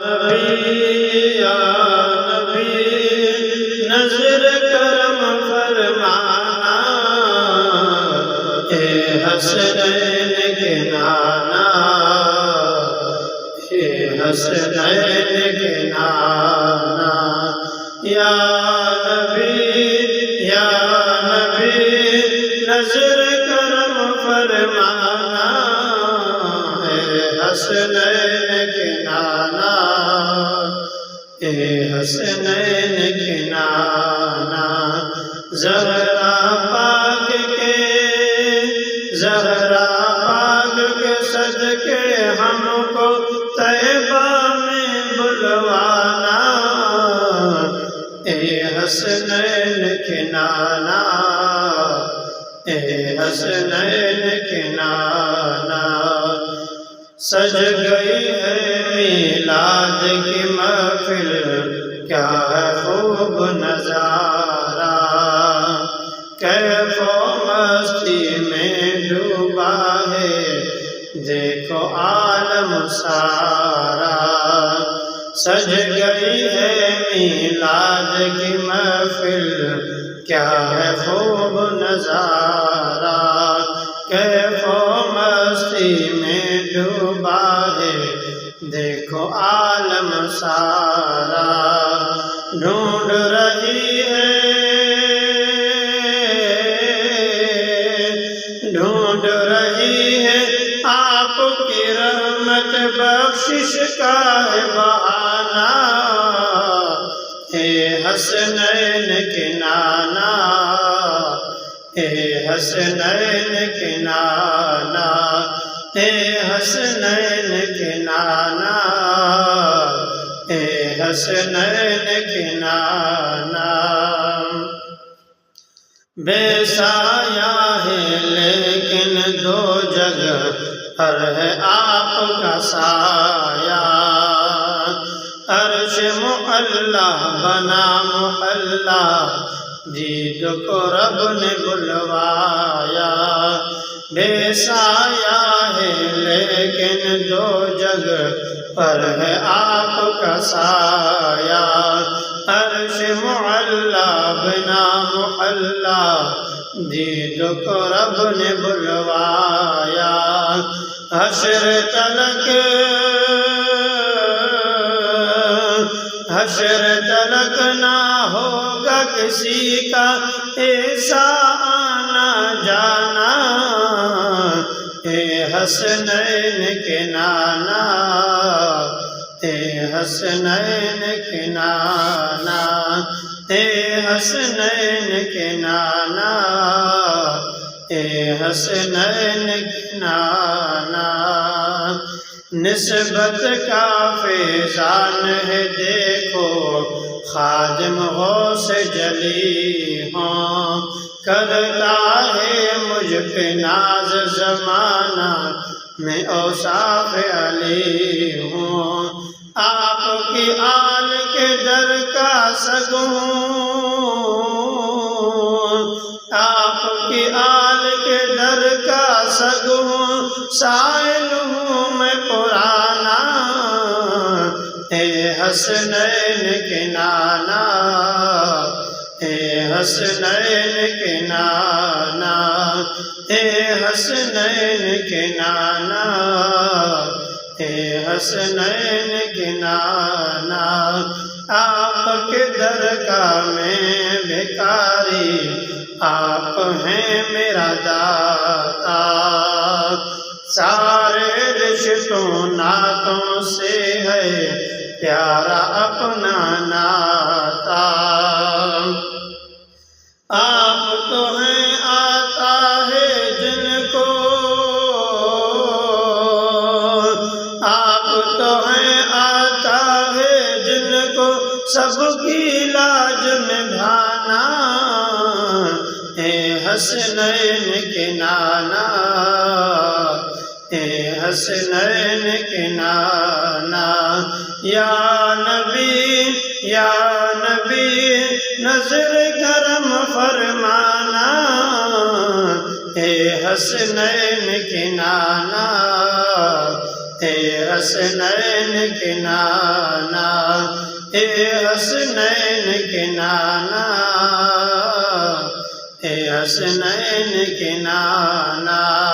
نبی یا نبی نظر کرم فرمانا، اے حسنین کے نانا، اے حسنین کے نانا، یا نبی نظر کرم فرمانا، اے حسنین کے نانا، اے حسنین کے نانا، زہرا پاک کے صدقے ہم کو طیبہ میں بلوانا، اے حسنین کے نانا، اے حسنین کے نانا، سج گئی ہے میلاد کی محفل، کیا ہے خوب نظارہ، کیف و مستی میں ڈوبا ہے دیکھو عالم سارا، سج گئی ہے میلاد کی محفل، کیا ہے خوب نظارہ، کیف و مستی میں ڈوبا ہے دیکھو عالم سارا، ڈھونڈ رہی ہے آپ کی رحمت بخشش کا ہے بہانہ، اے حسنین کے نانا، اے حسنین کے نانا، اے حسنین کے نانا، اے حسنین کے نانا، بے سایہ ہے لیکن دو جگہ پر ہے آپ کا سایہ، عرش معلا بنا محلہ، دید کو رب نے بلوایا، بے سایہ ہے لیکن دو جگہ پر ہے آپ کا سایہ، عرش معلا بنا محلہ، دید کو رب نے بلوایا، حشر تلک نہ ہوگا کسی کا ایسا آنا جانا، اے حسنین کے نانا، اے حسنین کے نانا، اے حسنین کے نانا، اے حسنین کے نانا، نسبت کا فیضان ہے دیکھو خادم غوث جلی ہوں، کرتا ہے مجھ پہ ناز زمانہ میں اوصاف علی ہوں، آپ کی آل کے در کا سگوں، آپ کی آل کے در کا سگوں سائل ہوں میں پرانا، اے حسنین کے نانا، اے حسنین کے نانا، اے حسنین کے نانا، اے حسنین کے نانا، آپ کے درگاہ میں بھکاری، آپ ہیں میرا داتا، سارے رشتوں ناتوں سے ہے پیارا اپنا ناتا، آپ تو ہیں آتا ہے جن کو، آپ تو ہیں آتا ہے جن کو سب کی لاج نبھانا، اے حسنین کے نانا، اے حسنین کے نانا، یا نبی نظر کرم فرمانا، اے حسنین کے نانا، اے حسنین کے نانا، اے حسنین کے نانا، اے حسنین کے نانا۔